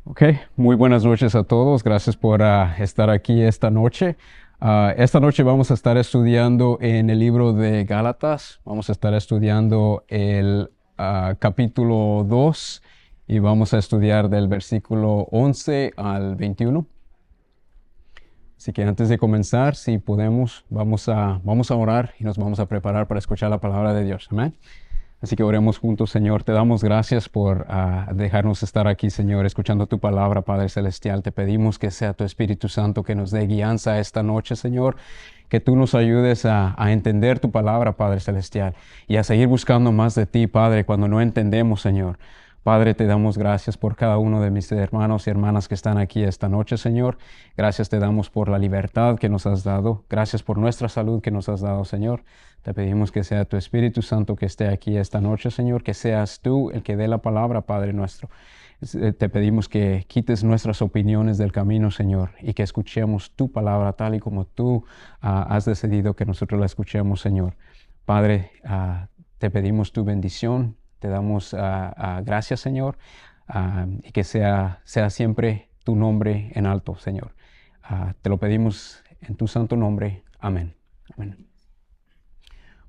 Ok, muy buenas noches a todos. Gracias por estar aquí esta noche. Esta noche vamos a estar estudiando en el libro de Gálatas. Vamos a estar estudiando el capítulo 2 y vamos a estudiar del versículo 11 al 21. Así que antes de comenzar, si podemos, vamos a orar y nos vamos a preparar para escuchar la palabra de Dios. Amén. Así que oremos juntos, Señor. Te damos gracias por dejarnos estar aquí, Señor, escuchando tu palabra, Padre Celestial. Te pedimos que sea tu Espíritu Santo que nos dé guianza esta noche, Señor. Que tú nos ayudes a entender tu palabra, Padre Celestial, y a seguir buscando más de ti, Padre, cuando no entendemos, Señor. Padre, te damos gracias por cada uno de mis hermanos y hermanas que están aquí esta noche, Señor. Gracias te damos por la libertad que nos has dado. Gracias por nuestra salud que nos has dado, Señor. Te pedimos que sea tu Espíritu Santo que esté aquí esta noche, Señor. Que seas tú el que dé la palabra, Padre nuestro. Te pedimos que quites nuestras opiniones del camino, Señor, y que escuchemos tu palabra tal y como tú has decidido que nosotros la escuchemos, Señor. Padre, te pedimos tu bendición. Te damos gracias, Señor, y que sea siempre tu nombre en alto, Señor. Te lo pedimos en tu santo nombre. Amén. Amén.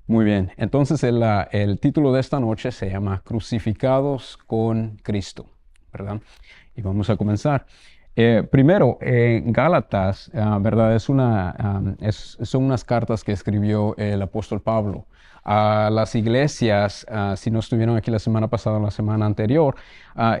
Muy bien, entonces el título de esta noche se llama Crucificados con Cristo, ¿verdad? Y vamos a comenzar. Primero, Gálatas, ¿verdad? Son unas cartas que escribió el apóstol Pablo a las iglesias. Si no estuvieron aquí la semana pasada o la semana anterior,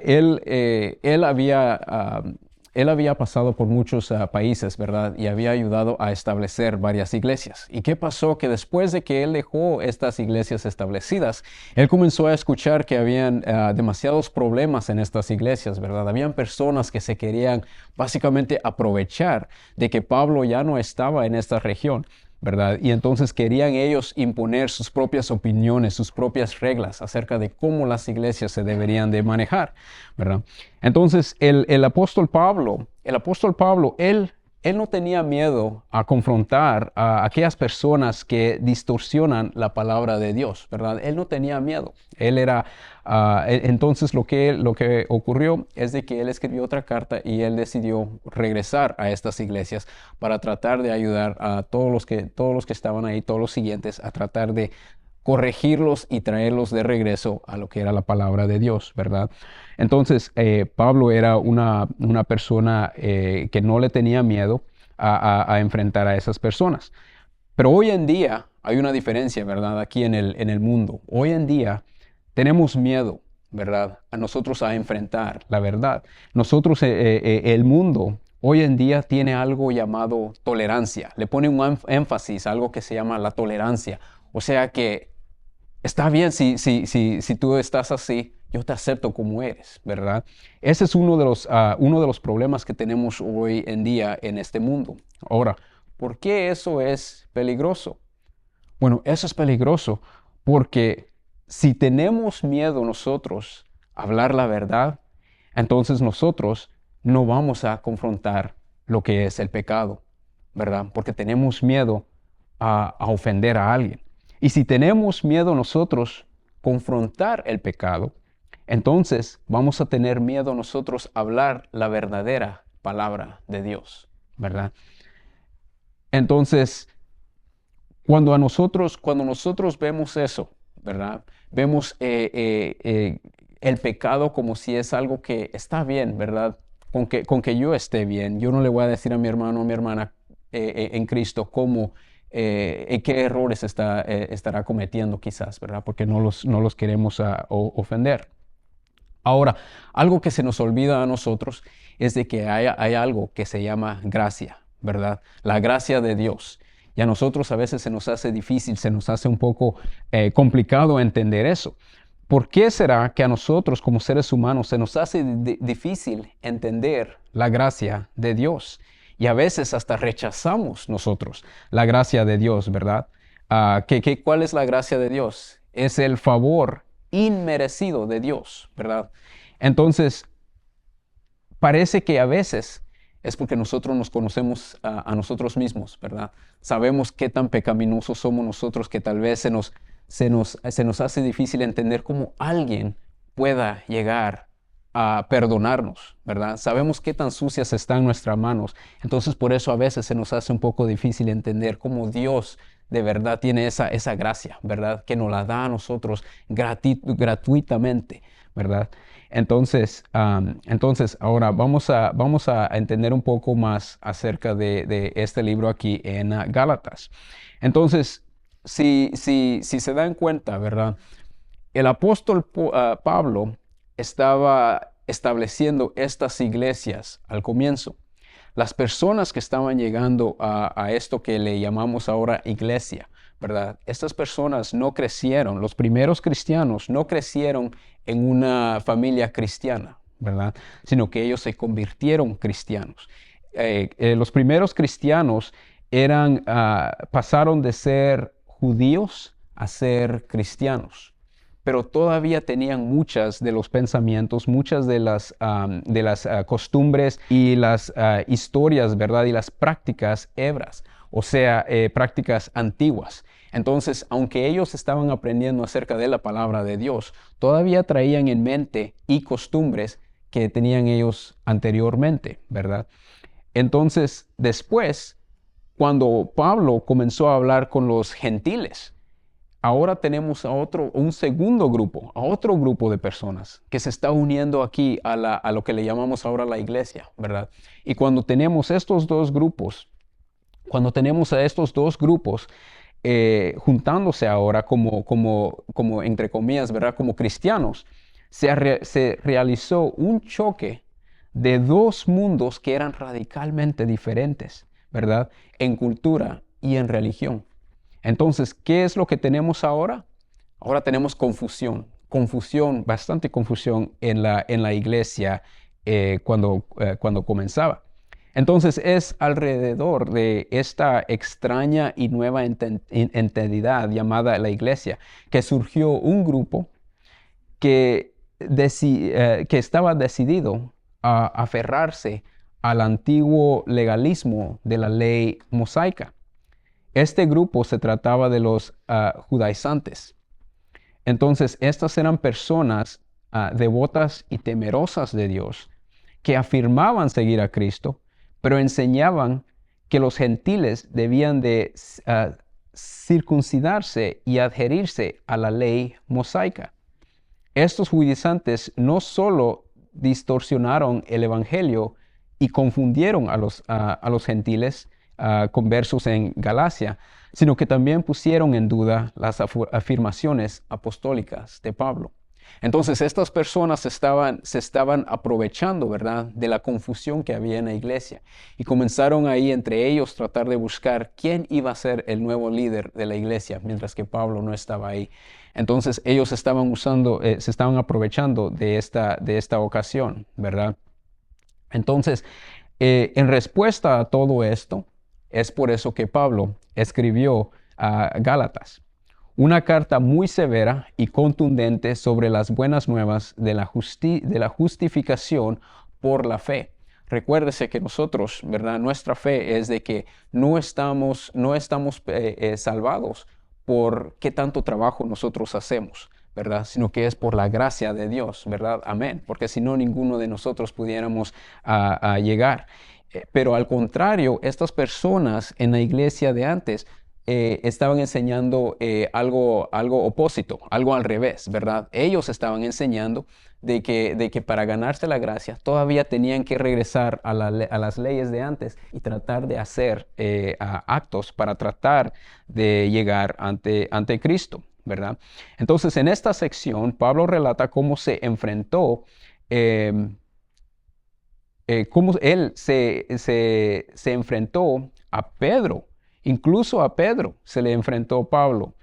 él había pasado por muchos países, ¿verdad? Y había ayudado a establecer varias iglesias. ¿Y qué pasó? Que después de que él dejó estas iglesias establecidas, él comenzó a escuchar que habían demasiados problemas en estas iglesias, ¿verdad? Habían personas que se querían básicamente aprovechar de que Pablo ya no estaba en esta región, ¿verdad? Y entonces querían ellos imponer sus propias opiniones, sus propias reglas acerca de cómo las iglesias se deberían de manejar, ¿verdad? Entonces el apóstol Pablo, él no tenía miedo a confrontar a aquellas personas que distorsionan la palabra de Dios, ¿verdad? Él no tenía miedo. Entonces lo que ocurrió es de que él escribió otra carta y él decidió regresar a estas iglesias para tratar de ayudar a todos los que estaban ahí, todos los siguientes, a tratar de corregirlos y traerlos de regreso a lo que era la palabra de Dios, ¿verdad? Entonces, Pablo era una persona que no le tenía miedo a enfrentar a esas personas. Pero hoy en día hay una diferencia, ¿verdad? Aquí en el mundo. Hoy en día tenemos miedo, ¿verdad? A nosotros a enfrentar la verdad. Nosotros, el mundo hoy en día tiene algo llamado tolerancia. Le pone un énfasis a algo que se llama la tolerancia. O sea que está bien si tú estás así, yo te acepto como eres, ¿verdad? Ese es uno de los problemas que tenemos hoy en día en este mundo. Ahora, ¿por qué eso es peligroso? Bueno, eso es peligroso porque si tenemos miedo nosotros a hablar la verdad, entonces nosotros no vamos a confrontar lo que es el pecado, ¿verdad? Porque tenemos miedo a ofender a alguien. Y si tenemos miedo nosotros confrontar el pecado, entonces vamos a tener miedo nosotros a hablar la verdadera palabra de Dios, ¿verdad? Entonces, cuando nosotros vemos eso, ¿verdad? Vemos el pecado como si es algo que está bien, ¿verdad? Con que yo esté bien. Yo no le voy a decir a mi hermano o mi hermana en Cristo qué errores estará cometiendo quizás, ¿verdad? Porque no los queremos ofender. Ahora, algo que se nos olvida a nosotros es de que hay algo que se llama gracia, ¿verdad? La gracia de Dios. Y a nosotros a veces se nos hace difícil, se nos hace un poco complicado entender eso. ¿Por qué será que a nosotros como seres humanos se nos hace difícil entender la gracia de Dios? Y a veces hasta rechazamos nosotros la gracia de Dios, ¿verdad? ¿Cuál es la gracia de Dios? Es el favor inmerecido de Dios, ¿verdad? Entonces, parece que a veces es porque nosotros nos conocemos a nosotros mismos, ¿verdad? Sabemos qué tan pecaminosos somos nosotros que tal vez se nos hace difícil entender cómo alguien pueda llegar a perdonarnos, ¿verdad? Sabemos qué tan sucias están nuestras manos. Entonces, por eso a veces se nos hace un poco difícil entender cómo Dios de verdad tiene esa gracia, ¿verdad? Que nos la da a nosotros gratuitamente, ¿verdad? Entonces ahora vamos a entender un poco más acerca de este libro aquí en Gálatas. Entonces, si se dan cuenta, ¿verdad? El apóstol Pablo estaba estableciendo estas iglesias al comienzo. Las personas que estaban llegando a esto que le llamamos ahora iglesia, ¿verdad? Estas personas no crecieron, los primeros cristianos no crecieron en una familia cristiana, ¿verdad? Sino que ellos se convirtieron cristianos. Los primeros cristianos pasaron de ser judíos a ser cristianos, pero todavía tenían muchas de los pensamientos, muchas de las costumbres y las historias, ¿verdad? Y las prácticas hebreas, o sea, prácticas antiguas. Entonces, aunque ellos estaban aprendiendo acerca de la palabra de Dios, todavía traían en mente y costumbres que tenían ellos anteriormente, ¿verdad? Entonces, después, cuando Pablo comenzó a hablar con los gentiles, ahora tenemos a un segundo grupo, a otro grupo de personas que se está uniendo aquí a lo que le llamamos ahora la iglesia, ¿verdad? Y cuando tenemos estos dos grupos, cuando tenemos a estos dos grupos juntándose ahora como entre comillas, ¿verdad? Como cristianos, se realizó un choque de dos mundos que eran radicalmente diferentes, ¿verdad? En cultura y en religión. Entonces, ¿qué es lo que tenemos ahora? Ahora tenemos bastante confusión en la iglesia cuando comenzaba. Entonces, es alrededor de esta extraña y nueva entidad llamada la iglesia que surgió un grupo que estaba decidido a aferrarse al antiguo legalismo de la ley mosaica. Este grupo se trataba de los judaizantes. Entonces, estas eran personas devotas y temerosas de Dios que afirmaban seguir a Cristo, pero enseñaban que los gentiles debían de circuncidarse y adherirse a la ley mosaica. Estos judaizantes no solo distorsionaron el evangelio y confundieron a los gentiles conversos en Galacia, sino que también pusieron en duda las afirmaciones apostólicas de Pablo. Entonces estas personas se estaban aprovechando, ¿verdad?, de la confusión que había en la iglesia y comenzaron ahí entre ellos tratar de buscar quién iba a ser el nuevo líder de la iglesia, mientras que Pablo no estaba ahí. Entonces ellos se estaban aprovechando de esta ocasión, ¿verdad? Entonces, en respuesta a todo esto, es por eso que Pablo escribió a Gálatas una carta muy severa y contundente sobre las buenas nuevas de la justificación por la fe. Recuérdese que nosotros, ¿verdad? Nuestra fe es de que no estamos salvados por qué tanto trabajo nosotros hacemos, ¿verdad? Sino que es por la gracia de Dios, ¿verdad? Amén. Porque si no, ninguno de nosotros pudiéramos llegar. Pero al contrario, estas personas en la iglesia de antes estaban enseñando algo opósito, algo al revés, ¿verdad? Ellos estaban enseñando de que para ganarse la gracia todavía tenían que regresar a las leyes de antes y tratar de hacer actos para tratar de llegar ante Cristo, ¿verdad? Entonces, en esta sección, Pablo relata cómo se enfrentó cómo él se enfrentó a Pedro. Incluso a Pedro se le enfrentó Pablo.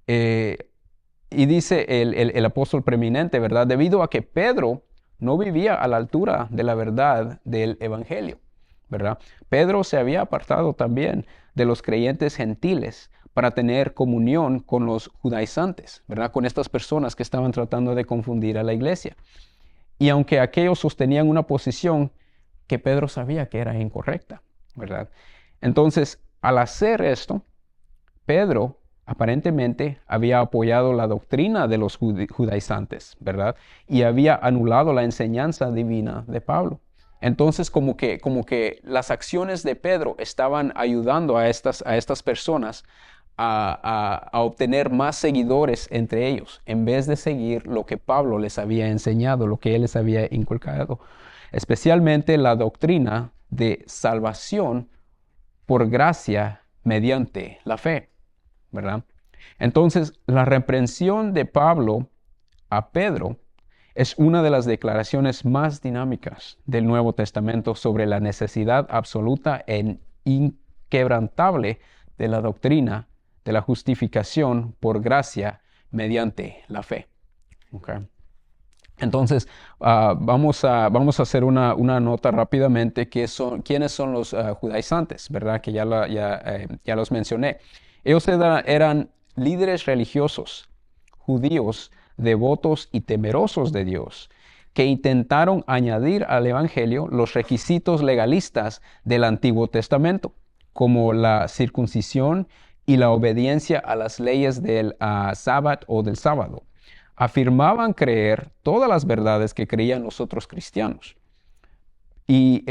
Y dice el apóstol preeminente, ¿verdad? Debido a que Pedro no vivía a la altura de la verdad del evangelio, ¿verdad? Pedro se había apartado también de los creyentes gentiles para tener comunión con los judaizantes, ¿verdad? Con estas personas que estaban tratando de confundir a la iglesia. Y aunque aquellos sostenían una posición que Pedro sabía que era incorrecta, ¿verdad? Entonces, al hacer esto, Pedro aparentemente había apoyado la doctrina de los judaizantes, ¿verdad? Y había anulado la enseñanza divina de Pablo. Entonces, como que las acciones de Pedro estaban ayudando a estas personas a obtener más seguidores entre ellos, en vez de seguir lo que Pablo les había enseñado, lo que él les había inculcado, especialmente la doctrina de salvación por gracia mediante la fe, ¿verdad? Entonces, la reprensión de Pablo a Pedro es una de las declaraciones más dinámicas del Nuevo Testamento sobre la necesidad absoluta e inquebrantable de la doctrina de la justificación por gracia mediante la fe. Okay. Entonces, vamos a hacer una nota rápidamente. ¿Quiénes son los judaizantes? ¿Verdad? Que ya los mencioné. Ellos eran líderes religiosos, judíos, devotos y temerosos de Dios, que intentaron añadir al Evangelio los requisitos legalistas del Antiguo Testamento, como la circuncisión y la obediencia a las leyes del sábado o del sábado. Afirmaban creer todas las verdades que creían los otros cristianos y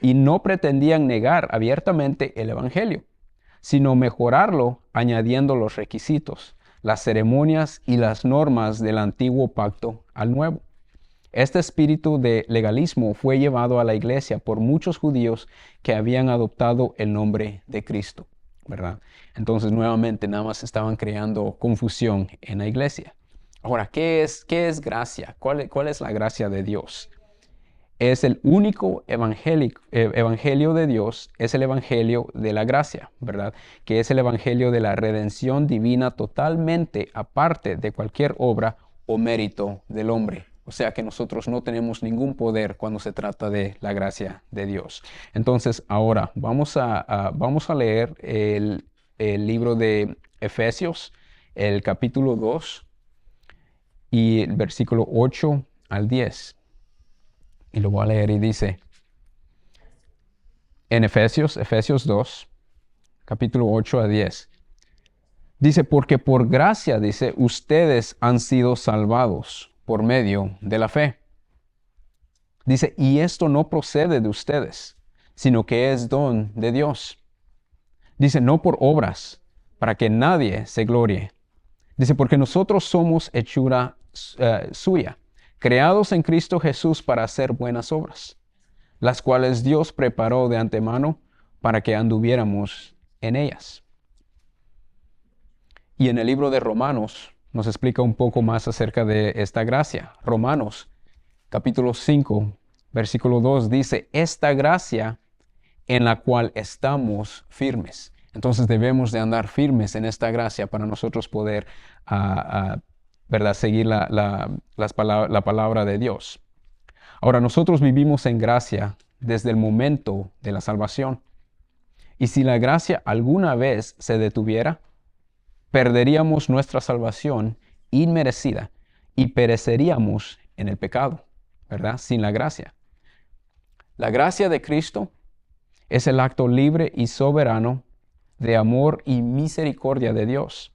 no pretendían negar abiertamente el Evangelio, sino mejorarlo añadiendo los requisitos, las ceremonias y las normas del antiguo pacto al nuevo. Este espíritu de legalismo fue llevado a la iglesia por muchos judíos que habían adoptado el nombre de Cristo, ¿verdad? Entonces, nuevamente, nada más estaban creando confusión en la iglesia. Ahora, ¿qué es gracia? ¿Cuál es la gracia de Dios? Es el único evangelio de Dios, es el evangelio de la gracia, ¿verdad? Que es el evangelio de la redención divina totalmente aparte de cualquier obra o mérito del hombre. O sea que nosotros no tenemos ningún poder cuando se trata de la gracia de Dios. Entonces, ahora vamos a leer el libro de Efesios, el capítulo 2 y el versículo 8 al 10. Y lo voy a leer y dice, en Efesios 2, capítulo 8 a 10. Dice, porque por gracia, dice, ustedes han sido salvados por medio de la fe. Dice, y esto no procede de ustedes, sino que es don de Dios. Dice, no por obras, para que nadie se glorie. Dice, porque nosotros somos hechura suya, creados en Cristo Jesús para hacer buenas obras, las cuales Dios preparó de antemano para que anduviéramos en ellas. Y en el libro de Romanos nos explica un poco más acerca de esta gracia. Romanos, capítulo 5, versículo 2 dice, esta gracia en la cual estamos firmes. Entonces debemos de andar firmes en esta gracia para nosotros poder ¿verdad? Seguir la palabra de Dios. Ahora, nosotros vivimos en gracia desde el momento de la salvación. Y si la gracia alguna vez se detuviera, perderíamos nuestra salvación inmerecida y pereceríamos en el pecado, ¿verdad? Sin la gracia. La gracia de Cristo es el acto libre y soberano de amor y misericordia de Dios,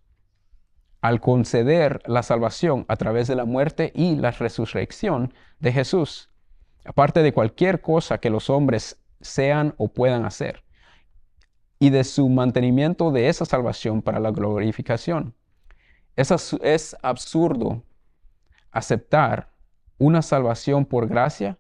al conceder la salvación a través de la muerte y la resurrección de Jesús, aparte de cualquier cosa que los hombres sean o puedan hacer, y de su mantenimiento de esa salvación para la glorificación. Es absurdo aceptar una salvación por gracia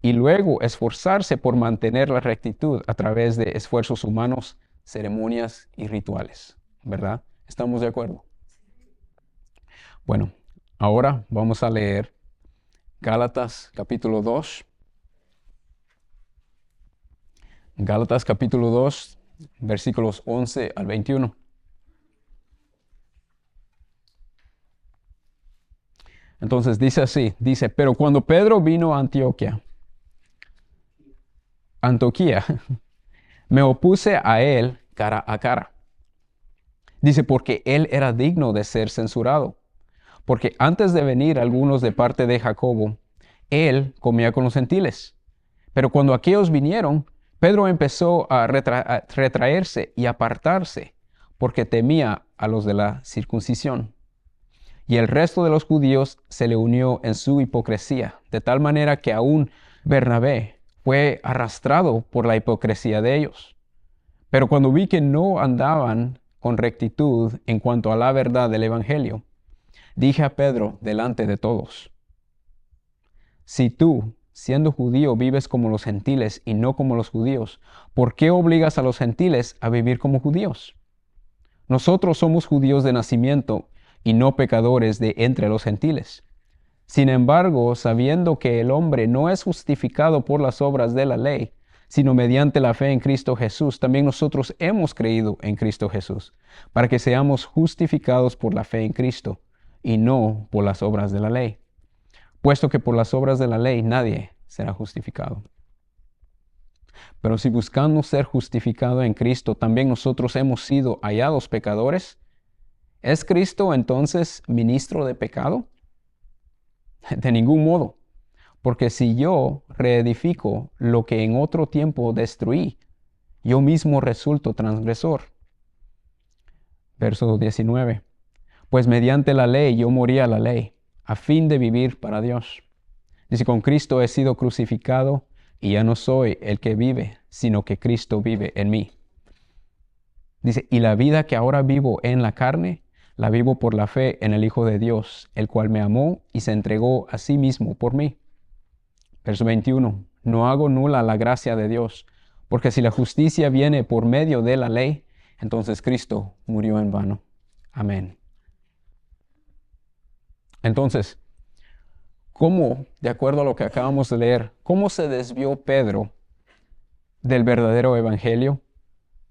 y luego esforzarse por mantener la rectitud a través de esfuerzos humanos, ceremonias y rituales, ¿verdad? ¿Estamos de acuerdo? Bueno, ahora vamos a leer Gálatas capítulo 2. Gálatas capítulo 2, versículos 11 al 21. Entonces dice así, dice, pero cuando Pedro vino a Antioquía, me opuse a él cara a cara. Dice, porque él era digno de ser censurado. Porque antes de venir algunos de parte de Jacobo, él comía con los gentiles. Pero cuando aquellos vinieron, Pedro empezó a retraerse y apartarse, porque temía a los de la circuncisión. Y el resto de los judíos se le unió en su hipocresía, de tal manera que aún Bernabé fue arrastrado por la hipocresía de ellos. Pero cuando vi que no andaban con rectitud en cuanto a la verdad del Evangelio, dije a Pedro delante de todos: si tú, siendo judío, vives como los gentiles y no como los judíos, ¿por qué obligas a los gentiles a vivir como judíos? Nosotros somos judíos de nacimiento y no pecadores de entre los gentiles. Sin embargo, sabiendo que el hombre no es justificado por las obras de la ley, sino mediante la fe en Cristo Jesús, también nosotros hemos creído en Cristo Jesús, para que seamos justificados por la fe en Cristo y no por las obras de la ley, puesto que por las obras de la ley nadie será justificado. Pero si buscando ser justificado en Cristo, también nosotros hemos sido hallados pecadores, ¿es Cristo entonces ministro de pecado? De ningún modo, porque si yo reedifico lo que en otro tiempo destruí, yo mismo resulto transgresor. Verso 19. Pues mediante la ley yo morí a la ley, a fin de vivir para Dios. Dice, con Cristo he sido crucificado, y ya no soy el que vive, sino que Cristo vive en mí. Dice, y la vida que ahora vivo en la carne, la vivo por la fe en el Hijo de Dios, el cual me amó y se entregó a sí mismo por mí. Verso 21. No hago nula la gracia de Dios, porque si la justicia viene por medio de la ley, entonces Cristo murió en vano. Amén. Entonces, ¿cómo, de acuerdo a lo que acabamos de leer, cómo se desvió Pedro del verdadero evangelio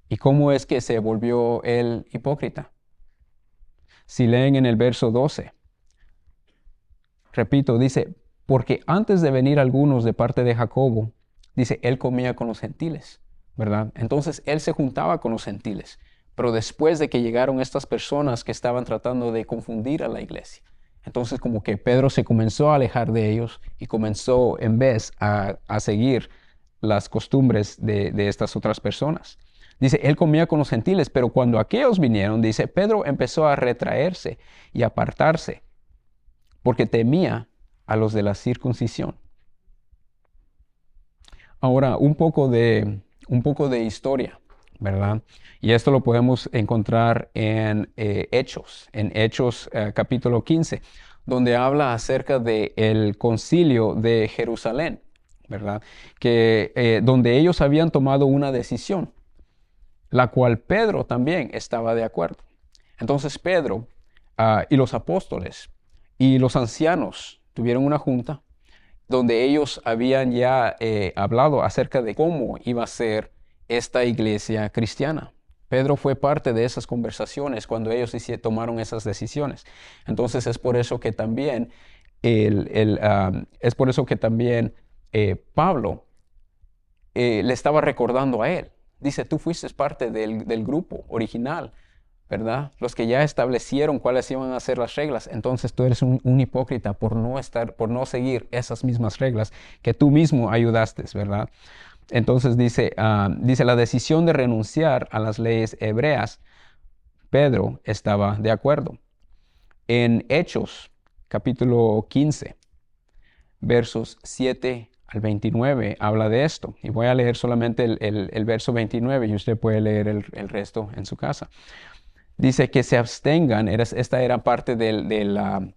y cómo es que se volvió él hipócrita? Si leen en el verso 12, repito, dice, porque antes de venir algunos de parte de Jacobo, dice, él comía con los gentiles, ¿verdad? Entonces él se juntaba con los gentiles, pero después de que llegaron estas personas que estaban tratando de confundir a la iglesia, entonces como que Pedro se comenzó a alejar de ellos y comenzó en vez a seguir las costumbres de estas otras personas. Dice, él comía con los gentiles, pero cuando aquellos vinieron, dice, Pedro empezó a retraerse y apartarse, porque temía a los de la circuncisión. Ahora, un poco de historia, ¿verdad? Y esto lo podemos encontrar en Hechos capítulo 15, donde habla acerca del concilio de Jerusalén, ¿verdad? Donde ellos habían tomado una decisión, la cual Pedro también estaba de acuerdo. Entonces Pedro y los apóstoles y los ancianos tuvieron una junta donde ellos habían ya hablado acerca de cómo iba a ser esta iglesia cristiana. Pedro fue parte de esas conversaciones cuando ellos tomaron esas decisiones. Entonces es por eso que también Pablo le estaba recordando a él. Dice, tú fuiste parte del grupo original, ¿verdad? Los que ya establecieron cuáles iban a ser las reglas. Entonces tú eres un hipócrita por no seguir esas mismas reglas que tú mismo ayudaste, ¿verdad? Entonces dice la decisión de renunciar a las leyes hebreas, Pedro estaba de acuerdo. En Hechos, capítulo 15, versos 7 al 29, habla de esto. Y voy a leer solamente el verso 29 y usted puede leer el resto en su casa. Dice que se abstengan, esta era parte de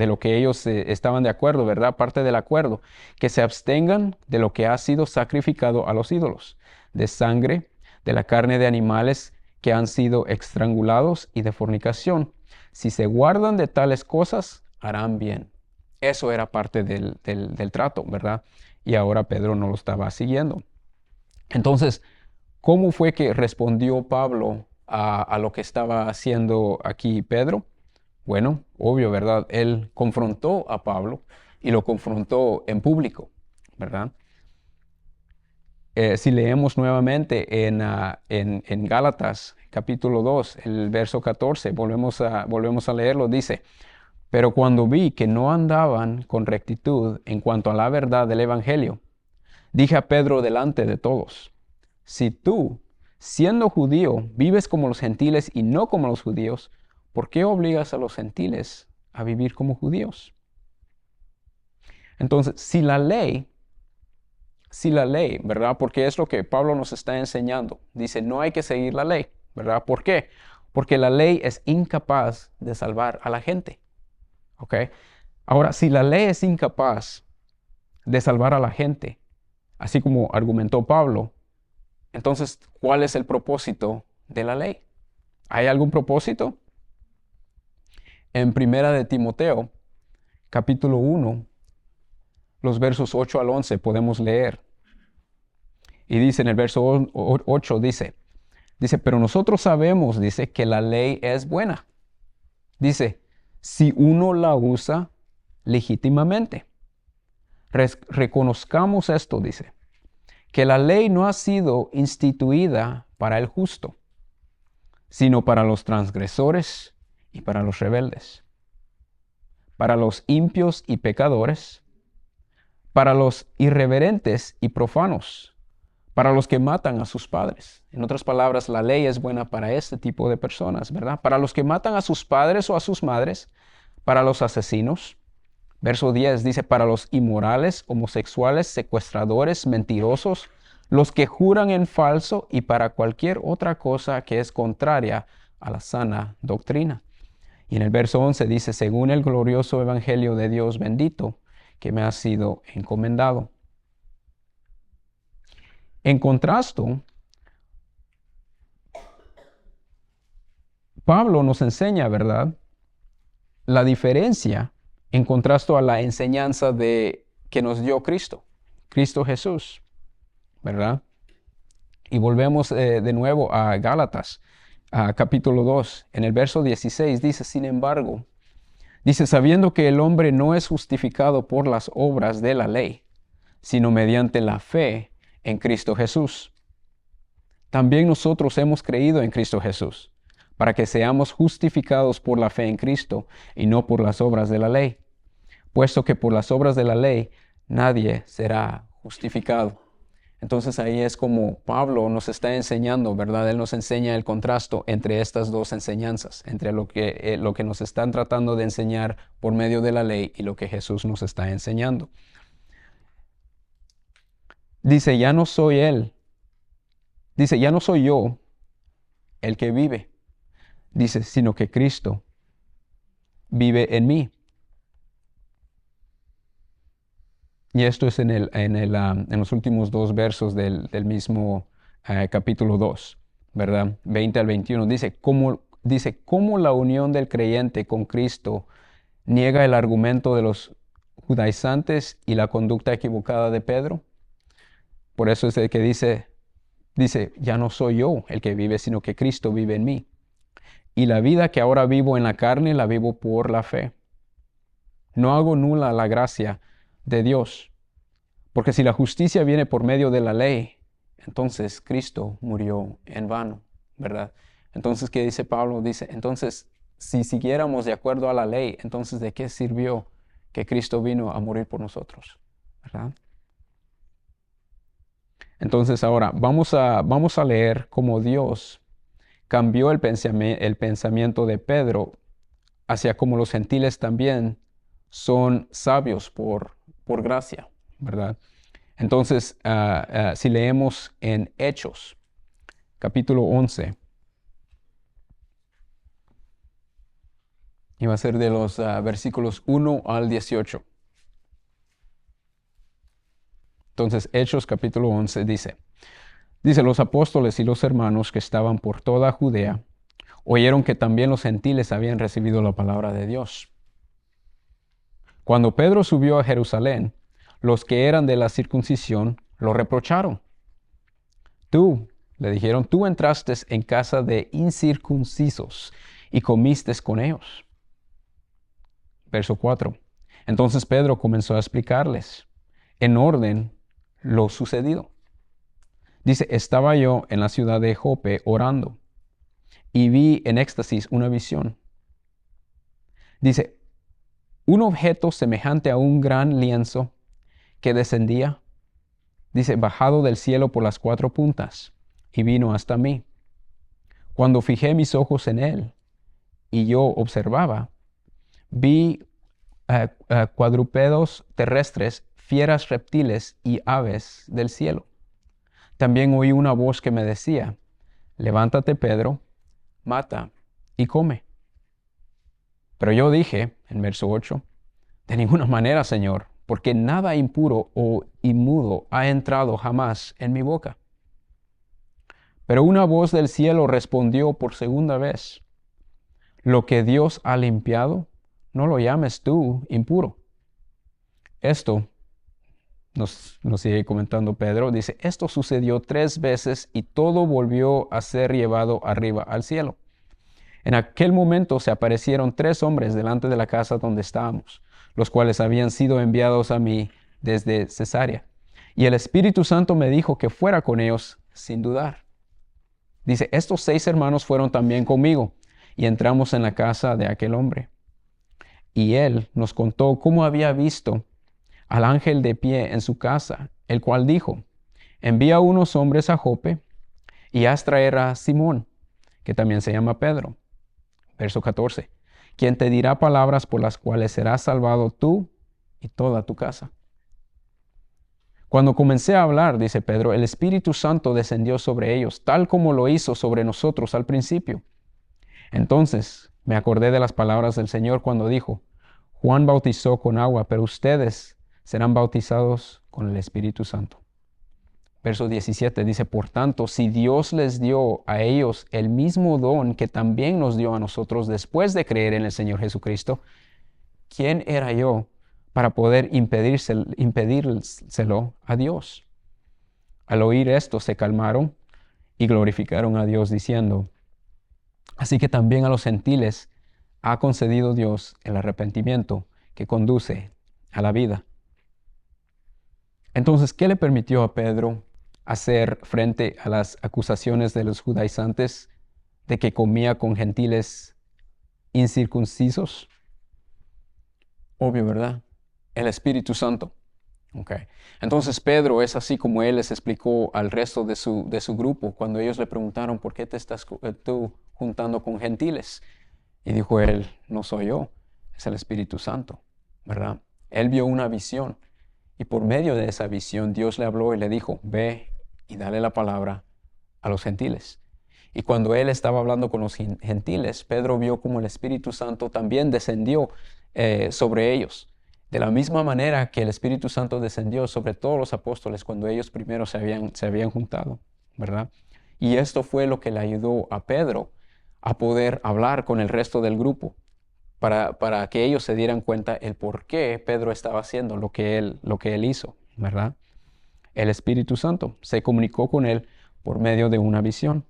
lo que ellos estaban de acuerdo, ¿verdad? Parte del acuerdo, que se abstengan de lo que ha sido sacrificado a los ídolos, de sangre, de la carne de animales que han sido estrangulados y de fornicación. Si se guardan de tales cosas, harán bien. Eso era parte del trato, ¿verdad? Y ahora Pedro no lo estaba siguiendo. Entonces, ¿cómo fue que respondió Pablo a lo que estaba haciendo aquí Pedro? Bueno, obvio, ¿verdad? Él confrontó a Pablo y lo confrontó en público, ¿verdad? Si leemos nuevamente en Gálatas capítulo 2, el verso 14, volvemos a leerlo, dice, pero cuando vi que no andaban con rectitud en cuanto a la verdad del Evangelio, dije a Pedro delante de todos, si tú, siendo judío, vives como los gentiles y no como los judíos, ¿por qué obligas a los gentiles a vivir como judíos? Entonces, si la ley, ¿verdad? Porque es lo que Pablo nos está enseñando. Dice, no hay que seguir la ley, ¿verdad? ¿Por qué? Porque la ley es incapaz de salvar a la gente, ¿ok? Ahora, si la ley es incapaz de salvar a la gente, así como argumentó Pablo, entonces, ¿cuál es el propósito de la ley? ¿Hay algún propósito? En Primera de Timoteo, capítulo 1, los versos 8 al 11 podemos leer. Y dice en el verso 8, dice, pero nosotros sabemos, dice, que la ley es buena. Dice, si uno la usa legítimamente. Reconozcamos esto, dice, que la ley no ha sido instituida para el justo, sino para los transgresores y para los rebeldes, para los impios y pecadores, para los irreverentes y profanos, para los que matan a sus padres. En otras palabras, la ley es buena para este tipo de personas, ¿verdad? Para los que matan a sus padres o a sus madres, para los asesinos. Verso 10 dice, para los inmorales, homosexuales, secuestradores, mentirosos, los que juran en falso y para cualquier otra cosa que es contraria a la sana doctrina. Y en el verso 11 dice, según el glorioso evangelio de Dios bendito, que me ha sido encomendado. En contraste, Pablo nos enseña, ¿verdad?, la diferencia en contraste a la enseñanza que nos dio Cristo Jesús, ¿verdad? Y volvemos de nuevo a Gálatas, capítulo 2. En el verso 16 dice, sin embargo, dice, sabiendo que el hombre no es justificado por las obras de la ley, sino mediante la fe en Cristo Jesús. También nosotros hemos creído en Cristo Jesús, para que seamos justificados por la fe en Cristo y no por las obras de la ley, puesto que por las obras de la ley nadie será justificado. Entonces ahí es como Pablo nos está enseñando, ¿verdad? Él nos enseña el contraste entre estas dos enseñanzas, entre lo que nos están tratando de enseñar por medio de la ley y lo que Jesús nos está enseñando. Dice, ya no soy yo el que vive, dice, sino que Cristo vive en mí. Y esto es en los últimos dos versos del mismo capítulo 2, ¿verdad? 20 al 21. Dice, ¿cómo la unión del creyente con Cristo niega el argumento de los judaizantes y la conducta equivocada de Pedro? Por eso es el que dice, ya no soy yo el que vive, sino que Cristo vive en mí. Y la vida que ahora vivo en la carne, la vivo por la fe. No hago nula la gracia de Dios, porque si la justicia viene por medio de la ley, entonces Cristo murió en vano, ¿verdad? Entonces, ¿qué dice Pablo? Dice, entonces, si siguiéramos de acuerdo a la ley, entonces, ¿de qué sirvió que Cristo vino a morir por nosotros? ¿Verdad? Entonces, ahora, vamos a leer cómo Dios cambió el pensamiento de Pedro hacia cómo los gentiles también son sabios por gracia, ¿verdad? Entonces, si leemos en Hechos, capítulo 11, y va a ser de los versículos 1 al 18. Entonces, Hechos capítulo 11 dice, los apóstoles y los hermanos que estaban por toda Judea oyeron que también los gentiles habían recibido la palabra de Dios. Cuando Pedro subió a Jerusalén, los que eran de la circuncisión lo reprocharon. Le dijeron, tú entraste en casa de incircuncisos y comiste con ellos. Verso 4. Entonces Pedro comenzó a explicarles en orden lo sucedido. Dice, estaba yo en la ciudad de Jope orando y vi en éxtasis una visión. Dice, un objeto semejante a un gran lienzo que descendía, dice, bajado del cielo por las cuatro puntas, y vino hasta mí. Cuando fijé mis ojos en él y yo observaba, vi cuadrúpedos terrestres, fieras reptiles y aves del cielo. También oí una voz que me decía, levántate, Pedro, mata y come. Pero yo dije, en verso 8, de ninguna manera, Señor, porque nada impuro o inmundo ha entrado jamás en mi boca. Pero una voz del cielo respondió por segunda vez, lo que Dios ha limpiado, no lo llames tú impuro. Esto, nos sigue comentando Pedro, dice, esto sucedió 3 veces y todo volvió a ser llevado arriba al cielo. En aquel momento se aparecieron 3 hombres delante de la casa donde estábamos, los cuales habían sido enviados a mí desde Cesarea. Y el Espíritu Santo me dijo que fuera con ellos sin dudar. Dice, estos 6 hermanos fueron también conmigo y entramos en la casa de aquel hombre. Y él nos contó cómo había visto al ángel de pie en su casa, el cual dijo, envía unos hombres a Jope y haz traer a Simón, que también se llama Pedro. Verso 14, quien te dirá palabras por las cuales serás salvado tú y toda tu casa. Cuando comencé a hablar, dice Pedro, el Espíritu Santo descendió sobre ellos, tal como lo hizo sobre nosotros al principio. Entonces me acordé de las palabras del Señor cuando dijo, Juan bautizó con agua, pero ustedes serán bautizados con el Espíritu Santo. Verso 17 dice, por tanto, si Dios les dio a ellos el mismo don que también nos dio a nosotros después de creer en el Señor Jesucristo, ¿quién era yo para poder impedírselo a Dios? Al oír esto se calmaron y glorificaron a Dios diciendo, así que también a los gentiles ha concedido Dios el arrepentimiento que conduce a la vida. Entonces, ¿qué le permitió a Pedro hacer frente a las acusaciones de los judaizantes de que comía con gentiles incircuncisos? Obvio, ¿verdad? El Espíritu Santo. Okay. Entonces Pedro es así como él les explicó al resto de su grupo cuando ellos le preguntaron, ¿por qué te estás tú juntando con gentiles? Y dijo él, no soy yo, es el Espíritu Santo, ¿verdad? Él vio una visión y por medio de esa visión Dios le habló y le dijo, ve y dale la palabra a los gentiles. Y cuando él estaba hablando con los gentiles, Pedro vio como el Espíritu Santo también descendió sobre ellos. De la misma manera que el Espíritu Santo descendió sobre todos los apóstoles cuando ellos primero se habían juntado, ¿verdad? Y esto fue lo que le ayudó a Pedro a poder hablar con el resto del grupo para que ellos se dieran cuenta el por qué Pedro estaba haciendo lo que él hizo, ¿verdad? El Espíritu Santo se comunicó con él por medio de una visión.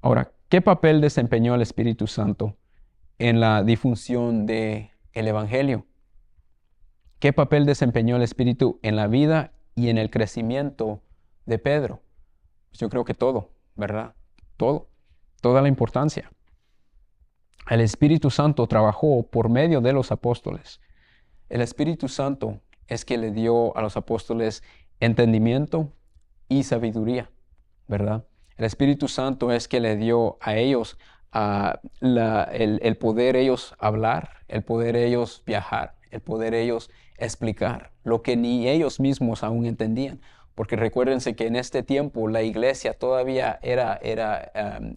Ahora, ¿qué papel desempeñó el Espíritu Santo en la difusión del Evangelio? ¿Qué papel desempeñó el Espíritu en la vida y en el crecimiento de Pedro? Pues yo creo que todo, ¿verdad? Toda la importancia. El Espíritu Santo trabajó por medio de los apóstoles. El Espíritu Santo es que le dio a los apóstoles entendimiento y sabiduría, ¿verdad? El Espíritu Santo es que le dio a ellos el poder ellos hablar, el poder ellos viajar, el poder ellos explicar lo que ni ellos mismos aún entendían. Porque recuérdense que en este tiempo la iglesia todavía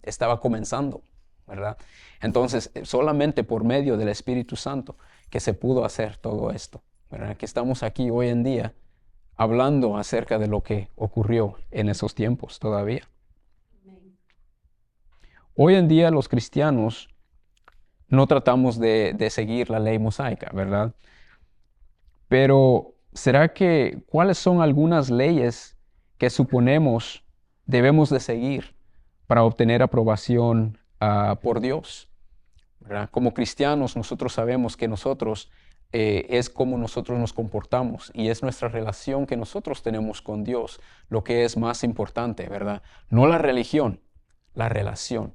estaba comenzando, ¿verdad? Entonces, solamente por medio del Espíritu Santo que se pudo hacer todo esto, ¿verdad? Que estamos aquí hoy en día hablando acerca de lo que ocurrió en esos tiempos todavía. Hoy en día los cristianos no tratamos de seguir la ley mosaica, ¿verdad? Pero, ¿cuáles son algunas leyes que suponemos debemos de seguir para obtener aprobación por Dios? ¿Verdad? Como cristianos, nosotros sabemos que es como nosotros nos comportamos y es nuestra relación que nosotros tenemos con Dios lo que es más importante, ¿verdad? No la religión, la relación.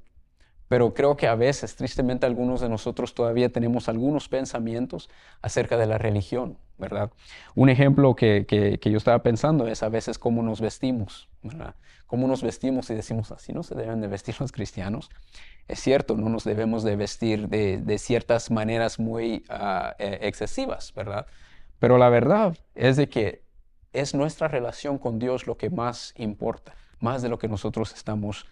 Pero creo que a veces, tristemente, algunos de nosotros todavía tenemos algunos pensamientos acerca de la religión, ¿verdad? Un ejemplo que yo estaba pensando es a veces cómo nos vestimos, ¿verdad? Cómo nos vestimos y decimos, así no se deben de vestir los cristianos. Es cierto, no nos debemos de vestir de ciertas maneras muy excesivas, ¿verdad? Pero la verdad es de que es nuestra relación con Dios lo que más importa, más de lo que nosotros estamos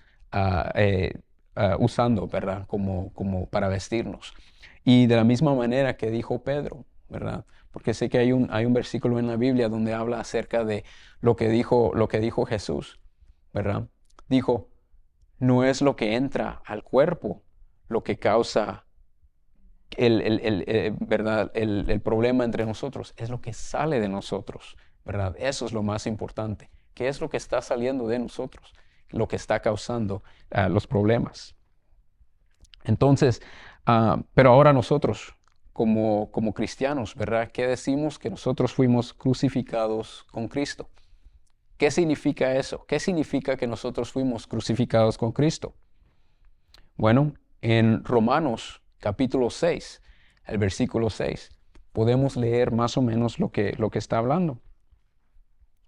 usando, ¿verdad? Como para vestirnos. Y de la misma manera que dijo Pedro, ¿verdad? Porque sé que hay un versículo en la Biblia donde habla acerca de lo que dijo Jesús, ¿verdad? Dijo, no es lo que entra al cuerpo lo que causa ¿verdad? El problema entre nosotros, es lo que sale de nosotros, ¿verdad? Eso es lo más importante. ¿Qué es lo que está saliendo de nosotros? Lo que está causando los problemas. Entonces, pero ahora nosotros, como cristianos, ¿verdad? ¿Qué decimos? Que nosotros fuimos crucificados con Cristo. ¿Qué significa eso? ¿Qué significa que nosotros fuimos crucificados con Cristo? Bueno, en Romanos capítulo 6, el versículo 6, podemos leer más o menos lo que está hablando,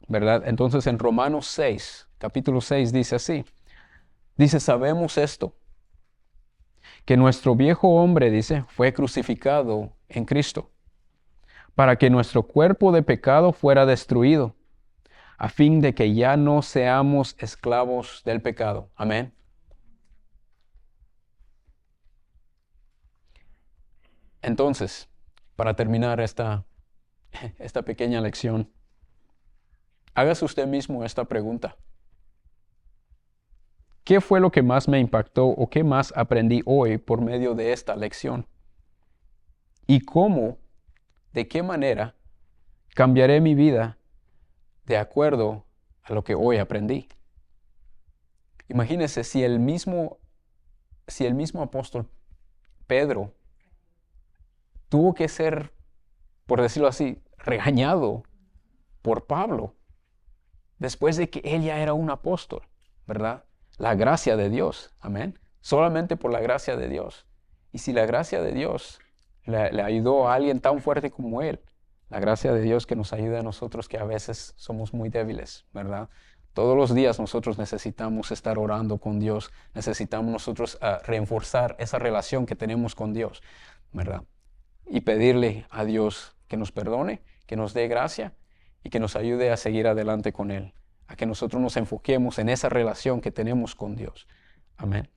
¿verdad? Entonces en Romanos 6, capítulo 6 dice así, dice, sabemos esto, que nuestro viejo hombre, dice, fue crucificado en Cristo, para que nuestro cuerpo de pecado fuera destruido, a fin de que ya no seamos esclavos del pecado. Amén. Entonces, para terminar esta pequeña lección, hágase usted mismo esta pregunta. ¿Qué fue lo que más me impactó o qué más aprendí hoy por medio de esta lección? ¿Y cómo, de qué manera cambiaré mi vida de acuerdo a lo que hoy aprendí? Imagínese si el mismo apóstol Pedro tuvo que ser, por decirlo así, regañado por Pablo, después de que él ya era un apóstol, ¿verdad? La gracia de Dios, amén. Solamente por la gracia de Dios. Y si la gracia de Dios le ayudó a alguien tan fuerte como él, la gracia de Dios que nos ayuda a nosotros que a veces somos muy débiles, ¿verdad? Todos los días nosotros necesitamos estar orando con Dios, necesitamos nosotros reforzar esa relación que tenemos con Dios, ¿verdad? Y pedirle a Dios que nos perdone, que nos dé gracia y que nos ayude a seguir adelante con Él, a que nosotros nos enfoquemos en esa relación que tenemos con Dios. Amén.